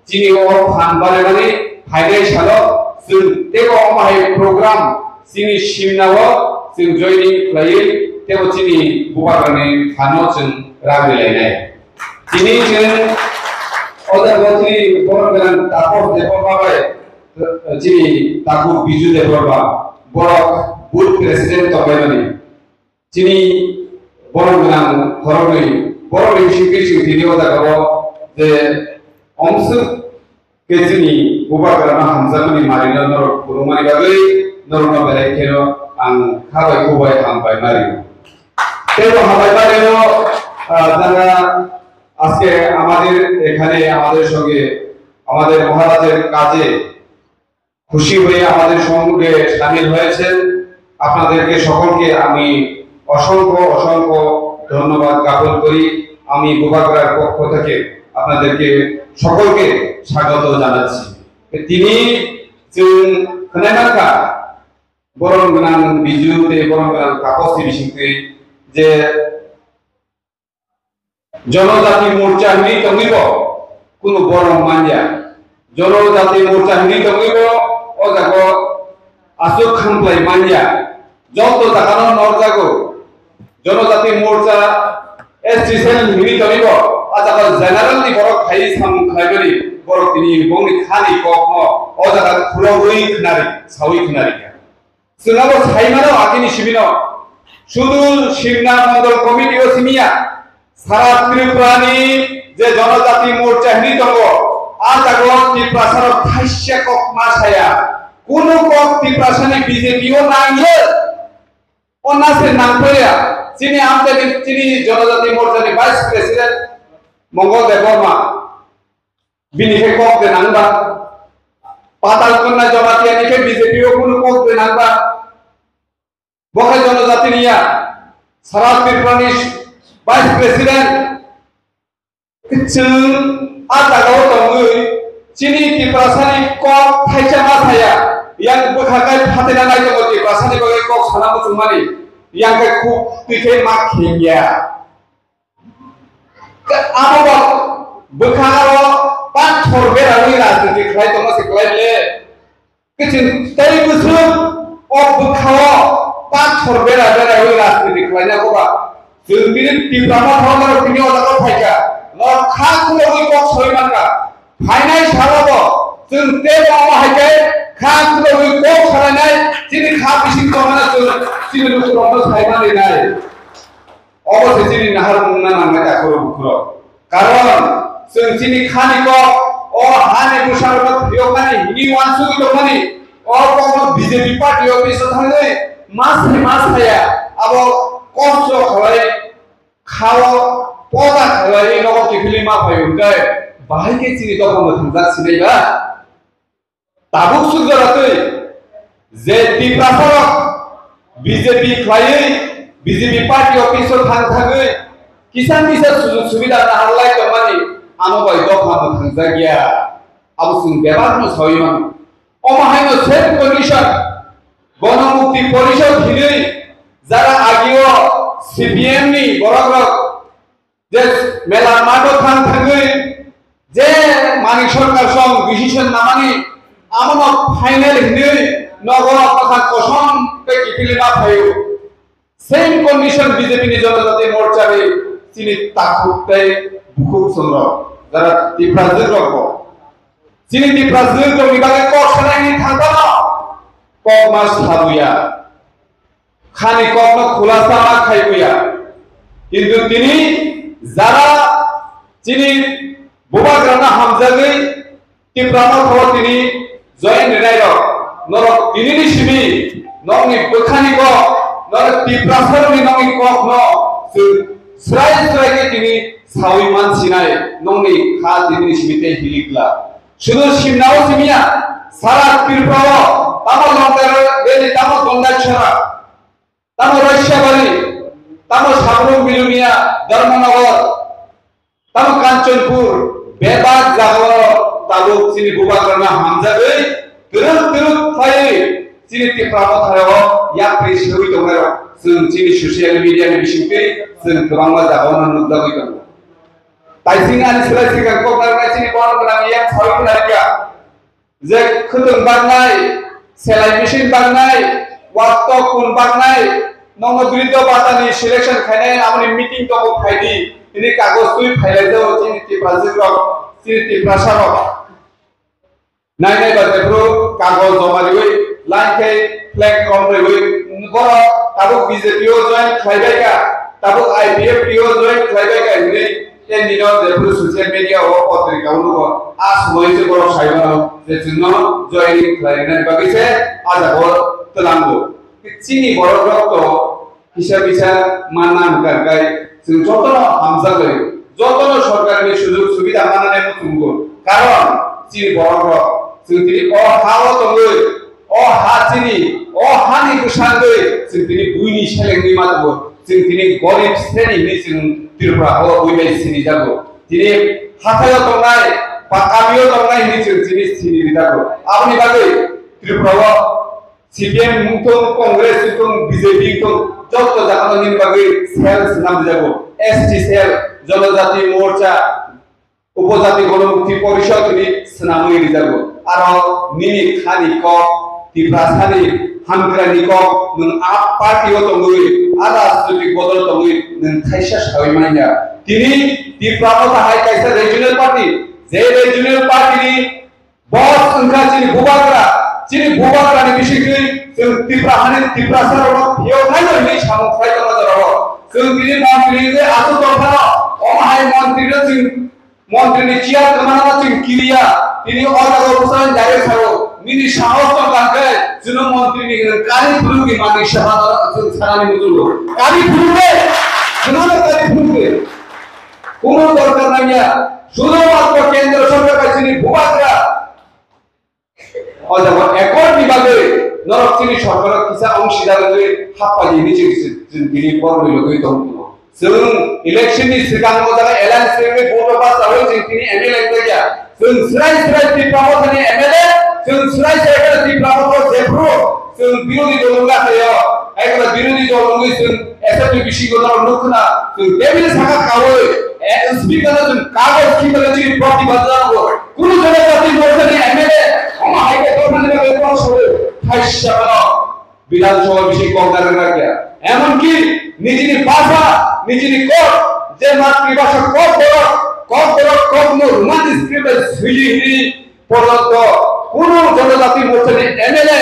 chini o phan bale bani haidai shalo sing teko omahai program sini shimnawo sing joining playin teko chini bubagrani phano sing raglai chini sing oda botri borgan tapor depo babai chini taku biju depo ba borok board president tobaini chini borgan horoi borok shikri tini oda gabo de omsu kecini bubagrana hamzamani marina nor kurumani bagai norma belai kero ang khabai kubai hambai mari kero hambai mari no যারা আজকে আমাদের এখানে আমাদের সঙ্গে আমাদের মহারাজের কাজে খুশি হয়ে আমাদের সঙ্গে শামিল হয়েছেন আপনাদেরকে সকলকে আমি অসংখ্য অসংখ্য ধন্যবাদ জ্ঞাপন করি আমি বুবাগরার পক্ষ থেকে আপনাদেরকে সকলকে স্বাগত জানাচ্ছি তিনি খনাইমানকা বরং গোনাं বিজুতে বরং গোনাं কাকসি বিসিংতে যে জনজাতি মোর্চা হিনি তঙ্গিব কোন বরং মানজা জনজাতি মোর্চা হিনি তঙ্গিব ও জাগো আসুক খামপ্লাই মানজা যত জাগানো নরজাগো জনজাতি মোর্চা এসটি সেল হিনি তঙ্গিব আজাগো জেনারেল নি বড় খাই সাম খাইবরি বড় তিনি বংনি খানি কম ও জাগা খুরগই খনারি সাউই খনারি সুনাবো সাইমানো আকিনি শিবিনো শুধু শিবনা মন্ডল কমিটি ও সিমিয়া সারা ত্রিপুরানি যে জনজাতি মোর্চা হিনি দঙ্গ আজাগো ত্রিপ্রাসার খাইসা কক মাছায়া কোন কক ত্রিপ্রাসানি বিজেপিও নাইয়ে অনাসে নাংফরিয়া চিনি আমতে চিনি জনজাতি মোর্চানি ভাইস প্রেসিডেন্ট মঙ্গল দেববর্মা বিনিকে কক দে নাংবা পাতাল কন্যা জমাতিয়ানিকে বিজেপিও কোন কক দে নাংবা বখাই জনজাতি নিয়া সারা ত্রিপুরানি Vice President kecil ada kau tahu sini di perasaan kok kaca masaya yang berhakai hati dan lain sebagainya perasaan bagai kok sana cuma ni yang keku pikir makin ya apa bak berkalo pancor berani lah jadi kelai tu masih kelai le kecil tapi betul oh berkalo pancor berani lah jadi kelainya kau bak जोंनि टिप्रामा थावनार फिनि अदाखौ फायका न खाखुलनि कक सयमानका फायनाय सालाबो जों ते मावा हायके खाखुलनि कक सालायनाय जिनि खा बिसिं तमाना जों जिनि लुसुरनो सायमानि नाय अबसे जिनि नाहार मुंना नांनाय दाखौ बुखुरो कारण जों जिनि खानि कक अ हानि बुसारनो फियमानि हिनि वानसु दमानि अ कक बिजेपि पार्टी अफिस थांनाय मास हाया आबो কষ্ট হয় খাওয়া পদা খাওয়াই নগর কিফিলি মা পাই উঠে বাহাইকে চিনি তখন থাকা চিনাইবা তাবুক সুন্দরাতে যে টিপ্রাসারক বিজেপি খাইয়ে বিজেপি পার্টি অফিসর থাকে কিষান কিষান সুযোগ সুবিধা না হারলাই তমানি আমবাই দফানো থাকা গিয়া আবসুন বেবারনো সয়মান অমাহাইনো সেফ কন্ডিশন গণমুক্তি পরিষদ হিরে যারা আগেও সিপিএম নি বড়গ্রক যে মেলা মাঠো খান থাকে যে মানিক সরকার সং ডিসিশন নামানি আমন ফাইনাল হিনে নগর কথা কসম তে কিফিলি না ফাইও সেম কন্ডিশন বিজেপি নি জনজাতি মোর্চারে চিনি তাকুতে বুকুক চন্দ্র যারা টিপ্রাজের রক চিনি টিপ্রাজের তো বিভাগে কসনাই নি থাকা না কক মাস হাবুয়া খানি কখনো খোলাসা না খাইবইয়া কিন্তু তিনি যারা চিনি বুবাগ্রানা হামজাগৈ টিপ্রামা খবর তিনি জয়েন রেনাইরক নরক তিনি নিশিবি নংনি বখানি ক নরক টিপ্রাসারনি নংনি কখনো স্রাই স্রাইকে তিনি সাউই মানছিনাই নংনি খা তিনি নিশিবিতে হিলিকলা শুধু সিমনাও সিমিয়া সারা ত্রিপুরা তামল লঙ্কার বেলি তামল গঙ্গা ছড়া তামো রৈশাবাড়ি তামো সাবরুম বিলুনিয়া ধর্মনগর তামো কাঞ্চনপুর বেবাগ জাগর তালুক চিনি বুবাগ্রানা হামজাগৈ তিরুক ফাই চিনি টিপ্রামা থায়ো यात्री सबै दंगारो जों चिनि ससियेल मिडियानि बिसिंखै जों गोबां जागावना नुदलागै दं ताइसिं आनि सोलाय सिगां क'क्राझार सिनि बरन गोनां इयां सावि खोनारिया जे खोदों बांनाय सेलाय मेसिन बांनाय वाटक कुन बांनाय नंगो बिरुद्ध बातानि सिलेक्शन खायनाय आमनि मीटिंग दङ फायदि इनि कागज तुइ फायलायदो चिनिति प्राजिरक चिनिति प्रासारक नायनाय बाजेफ्रो कागज जमारिवै लाइनखै फ्लेग कमरैवै गर ताबो बीजेपीओ जॉइन खायबायका ताबो आईपीएफपीओ जॉइन खायबायका इनि एनिनो जेफ्रो सोशल मीडिया ओ पत्रिका उनो आज मोइसे बर साइबानो जे जोंनो जॉइनिंग खायनाय बागैसे आजाबो तलांगो चिनि बर रक्त हिसाब हिसाब मानना गारगाय जों जतनो हामजागै जतनो सरकारनि सुजुग सुबिदा माननानै मुथुमगो कारण चिनि बर जों दिनै अ हाव दङै अ हा चिनि अ हानि गोसांगै जों दिनै बुइनि सेलेंनि मादबो जों दिनै गरिब श्रेणीनि जों त्रिपुरा हो बुइबाय सिनि जागो दिनै हाथायाव दंनाय बा गामियाव दंनाय नि जों दिनै सिनि जागो आबनि बागै त्रिपुरायाव सीपीएम मुंथं कांग्रेस मुंथं बीजेपी मुंथं जत जागानि बागै सेल्स नाम जागो एसटी सेल जनजाति मोर्चा उपजाति गणमुक्ति परिषद नि सनामै जागो आरो निनि खानि क तिप्रासानि हामग्रानि क नों आप पार्टीयाव दङै आरो राजनीतिक बदल दङै नों खायसा सावै मानिया दिनै तिप्रायाव थानाय खायसा रिजनल पार्टी जे रिजनल पार्टीनि बस ओंखा चिनि बुबाग्रानि बिसिखै जों तिप्राहानि तिप्रासाराव बेवहाय नै सामफ्राय दङ जराव जों दिनै मन्त्रिनि आसु दरखाराव अहाय मन्त्रिनो जों मन्त्रिनि चिया कमाना जों किरिया दिनै अजागाव बसान जायो सारो निनि साहस दंखाय जों मन्त्रिनि कारि फुरुगि मानि साहारा जों सारानि मुजुलो कारि फुरुगे जोंनो कारि फुरुगे कोनो दरकार नाया শুধুমাত্র কেন্দ্র সরকার চিনি বুবাগ্রা অজাবা একর বিভাগে নরক চিনি সরকার কিসা অংশীদার হয়ে হাপ্পাজি নিচে দিনে পরবই লগই দমতো जों इलेक्शननि सिगां मोजाङै एलायन्स खालामनानै भट पास जाबाय जों दिनै एमएलए गैया जों स्राय तिप्रायाव थानाय एमएलए जों स्राय तिप्रायाव जेफ्रो जों बिरोधी दलंगा थायो एकरा बिरोधी दलंगै जों एसेबो बिसिगोनाव नुखना जों टेबिल साखा खावै स्पीकर जों कागज खिबले जों प्रतिबाद जानांगौ कुनु जनजाति मोर्चानि एमएलए अमा हाइके दरमानि बेखौ सरे फाइसाबानो বিধানসভা বিশেষ কংগ্রেস রাখিয়া এমনকি নিজের ভাষা নিজের কোট যে মাতৃভাষা কত রোমান্টিক স্ক্রিপ্টে সুইলি পর্যন্ত কোন জনজাতি মোর্চানি এমএলএ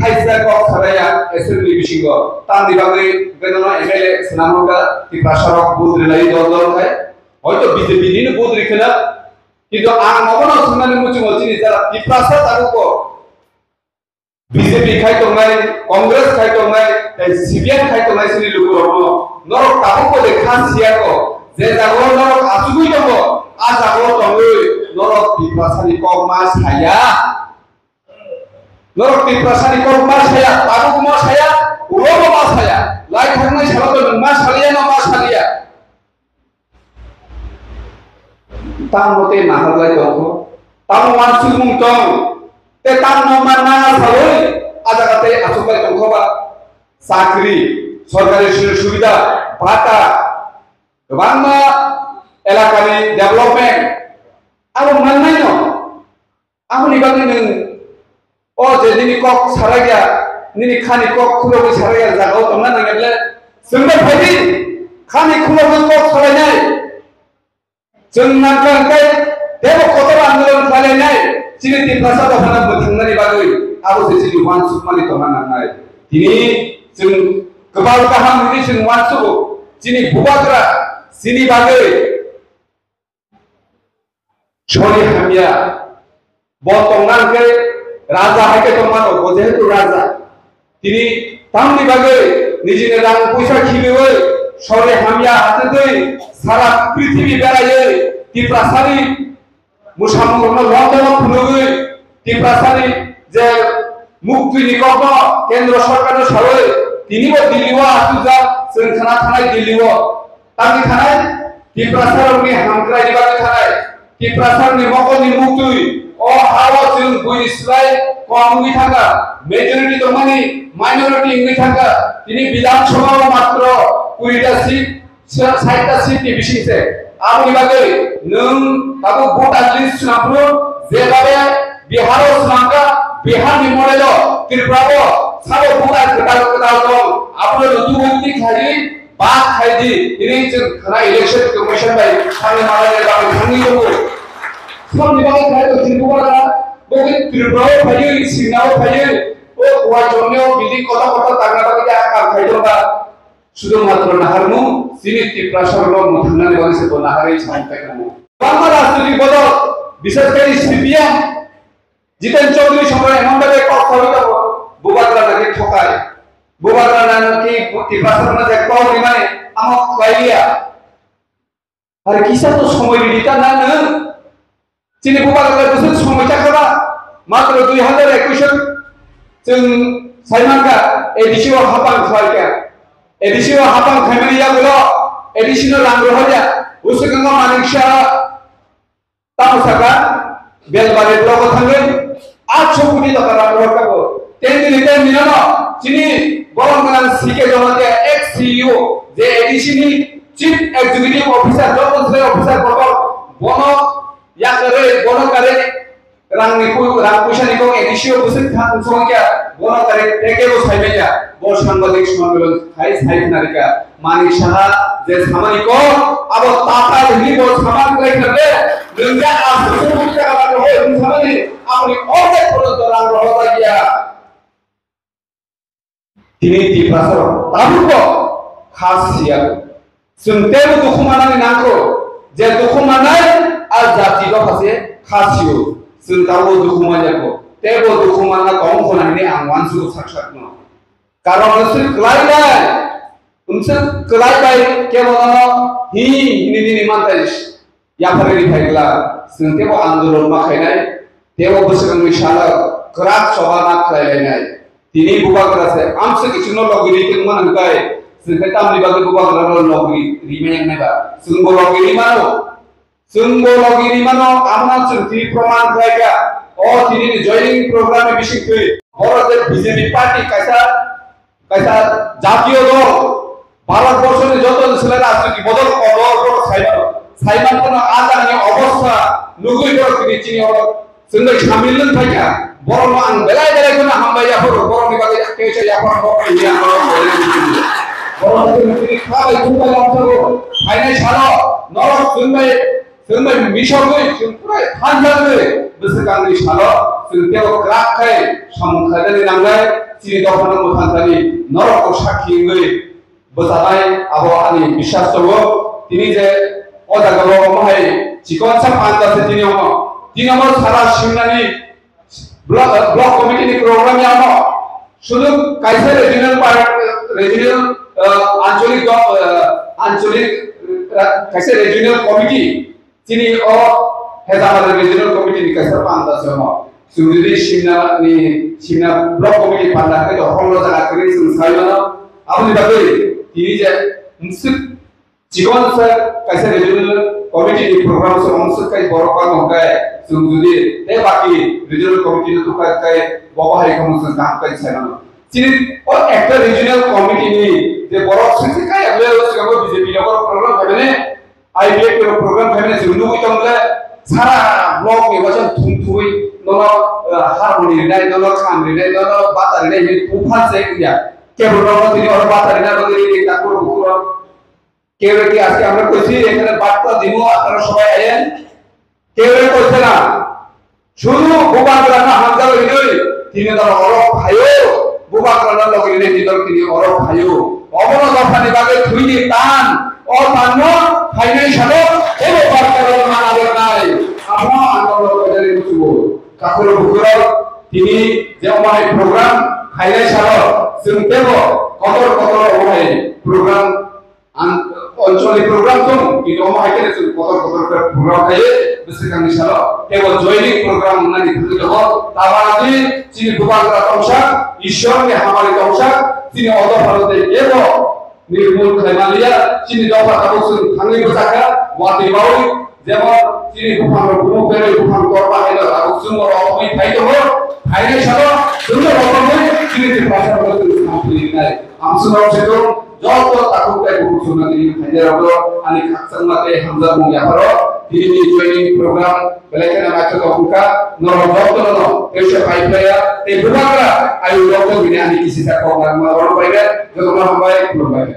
ফাইসা কক ছাড়াইয়া এসএমবি বিশেষ তার বিভাগে বেদন এমএলএ স্নামকা কি ভাষারক বুদ্রিলাই দল খায় হয়তো বিজেপি নিন বুদ্রি খেলা কিন্তু আং মগন সুনানি মুচি মচিনি যারা কি ভাষা তারুকো बीजेपी खायतोंनाय कांग्रेस खायतोंनाय सीपीएम खायतोंनाय सिनि लोगो नरक ताबुको देखा सियाको जे जागो नरक आसुगुइ दङ आ जागो दङै नरक बिप्रासानि कमा साया नरक बिप्रासानि कमा साया ताबुको मा साया उरो मा साया लाइ थांनाय सालाव मा सालिया ना मा सालिया तां मते नाहालाय दङ तां मानसि मुं दं ते तां नमाना सालै आजागाते आसुबाय दंखबा साख्रि सरकारि सुबिदा भाता गोबां एलाकानि डेभलपमेन्ट आरो मोननाय दं आंनि बागै नों अ जे निनि कक साराया निनि खानि कक खुलबो साराया जागाव दंना नांगेले जोंनो फायदि खानि खुलबो कक सारायनाय जों नांखांखाय देव कतरा आन्दोलन खालायनाय चिनि तिप्रासा दखाना बोथांनानै बागै आरो जेसिनि वानसुक मानि दखाना नाय दिनै जों गोबां गाहाम नि जों वानसुक चिनि बुबाग्रा चिनि बागै सरि हामिया बतंनांके राजा हायके दमानो जेहेतु राजा दिनै तामनि बागै निजिनि रां पैसा खिलिवै सरि हामिया हाते सारा पृथ्वी बेरायै तिप्रासानि मुसामुरनो लंडन खुनुगै तिप्रासानि जे मुक्ति निकट केंद्र सरकार सावै दिनिबो दिल्लीआव आतुजा जों खाना थानाय दिल्लीआव तांनि थानाय तिप्रासारनि हामग्रानि बागै थानाय तिप्रासारनि मकलनि मुक्ति अ हावा जों बुइस्लाय कमनि थाखा मेजरिटी दमानि माइनरिटी इंनि थाखा दिनै विधानसभायाव मात्र 20टा सीट 60टा सीट नि बिसिसे आंनि बागै नों दाबो भटार लिस्ट सुनाफ्रो जेबाबे बिहाराव सुनांगा बिहारनि मडेलाव त्रिपुराव साबो भटार गोदाव दं आपनो लुतुगुति खायि बात खायदि दिनै जों खाना इलेक्शन कमिशन बाय थांनो मालाय बागै थांनि दङ समनि बागै खायदो त्रिपुरा बगे त्रिपुराव फायो सिङाव फायो ओ वाजोनियाव बिदि कथा कथा तागना बागै आकार खायदोबा सुदु मात्र नाहारमु सिनि त्रिपुरा सरल मुथांनानै बागै सेबो नाहारै सामथायखौ बांला राजनीति बदल বিশেষকৈ সিপিএম জিতেন চৌধুরী সময় এমন ভাবে কথা হইতো বুবাগরা নাকি ঠকায় বুবাগরা নাকি ত্রিপুরা যে কওনি মানে আমক খাইলিয়া আর কিসা তো সময় দিতা না না চিনি বুবাগরা বসে সময়টা করা মাত্র 2021 जों साइमानका एडिसिओ हापां खालका एडिसिओ हापां खाइमानिया गुलो एडिसिओ लांग्रोहया उसगंगा मानिकशा तामसाका बेलबारि ब्लक थांगोन 800 कोटी टाका रांग्रोहकाबो तेन मिनानो चिनि गरमगोनां सिके जमाते एक्स सीईओ जे एडिसिनि chief executive officer job officer बटल बनो याकरे बनो करे रांगपुशानिखौ एडिसिओ बोसोर संख्या बनो करे टेकेबो साइमेया बर साংবাদিক সম্মেলন हाय साइनारिका मानिक साहा जे सामानिको अब टाटा धनि बर सामान लाइखाबे नोंजा आसुसु मुक्ता गाबानो हो सामानि आंनि अनेक खरद रां रहता गया दिनै दिपासर दाबुको खासिया जोंतेबो दुखुमानानै नांगौ जे दुखुमानाय आ जातिखौ फासे खासियो जों दाबो दुखुमायाखौ तेबो दुखुमाना कम होनानै आं वानसु साक्षात्नो कारण उनसे कलाइबाय केवल ही निनि मानताइस याफारि फाइला जों तेबो आन्दोलन माखायनाय तेबो बोसोरनि साला क्राक सभाना खालायनाय दिनै बुबाग्रासे आमसे किछुनो लगरि तंमान हंकाय जों तामनि बागै बुबाग्रा लगरि रिमेंनायबा जोंबो लगरि मानो आमना चुक्ति प्रमाण खायगा और दिनै जॉइनिंग प्रोग्राम में बिसिक थै भारत बीजेपी पार्टी कैसा জাতীয় দল ভারতবর্ষের যত ছেলেরা রাজনীতি বদল করলো সাইমান কোন আজানি অবস্থা নুগুই করে তিনি চিনি হলো সঙ্গে সামিলন থাকা বড় আন বেলায় বেলায় কোন হামবাইয়া হলো বড় নিবাদে কেছে এখন বড় ইয়া বড় তিনি খাবাই কুবাই অন্তর ফাইনাল ছাড়ো নরক সঙ্গে মিশরই পুরো থানজাবে বসকানি ছাড়ো সঙ্গে ক্রাক খায় সমখাদানি নামগায় চিনি দফানো মুথানতানি নরক সাক্ষী গই বজাবাই আবহাওয়ানি বিশ্বাস দङ তিনি যে অজাগাव মহাই চিকনসা পান্দাসে তিনি আমার সারা সিমনানি ব্লক কমিটিनि প্রোগ্রামে আমো শুধু কাইসা রিজিওনাল আঞ্চলিক কাইসা রিজিওনাল কমিটি তিনি ও হেজামার রিজিওনাল কমিটিनि কাইসা পান্দাসে আমো सुजुदि सिमना ब्लक कमिटी पान्दाखै हल्ल जागाखै जों साइमानो आबनि बागै दिनै जे मुसुक जिगन सर काइसा रिजियोनल कमिटीनि प्रोग्राम सो मुसुक काइ बरका नंगाय जों जुदि बे बाकी रिजियोनल कमिटीनि तुकाय बबाहाय खमसो नाम काइ साइमानो दिनै अ एकटा रिजियोनल कमिटीनि जे बरक सिसि काइ आबले सिगाङाव बीजेपी नगर प्रोग्राम खायने आईबीए प्रोग्राम खायने जों नुगैतंले सारा ब्लक एबाजों थुमथुय नोनो हारमोनि रिनाय नोनो खाम रिनाय नोनो बाता रिनाय नि उफान से या केबल नोनो তিনি और बाता रिनाय बगैर এটা করব পুরো কেউ কি আজকে আমরা কইছি এখানে বার্তা দিমু আপনারা সবাই আইয়েন কেউ কইছে না শুধু বুবাগ্রানা হামজাল হইলই তিনি তার অরব ভাইও বুবাগ্রানা লগি রে তিনি অরব ভাইও অবন দফানি বাগে থুইনি টান ও তান্ন ফাইনাল সালো এলো বার্তা মানাবে নাই আপনা আন্দোলন করে বুঝবো কাকুর বুকুরা তিনি যে আমায় প্রোগ্রাম খাইলে সালো जों तेबो कतर আমায় প্রোগ্রাম অঞ্চলিক প্রোগ্রাম তো কিন্তু আমায় কেন जों कतर প্রোগ্রাম খাইয়ে বসকানি সালো তেবো জয়নিক প্রোগ্রাম নানি বুঝিল তাবাদি চিনি বুবাগ্রা তংসা ঈশ্বরকে আমারে তংসা চিনি অদ ভারতে এবো নির্মূল খাইমালিয়া চিনি দফা তাবসুন থাঙ্গি বসাকা ওয়াতি বাউই যেমন চিনি বুফান বুমু পেরে বুফান করবা হেলো তাবসুন ওর অপই ফাইতো হো ফাইনে সালো সুন্দর অপই চিনি ভাষা বলতে সামনে নাই আমসুন অবশেষ যত তাকুকাই বুকুসুনা di hajarado ani kaksangmate hamza mung yaharo dini training program belakana macho buka noro doktor no esha paiplaya te bubakra ayu doktor bini ani kisi ta ko ma ron baire joto ma hambai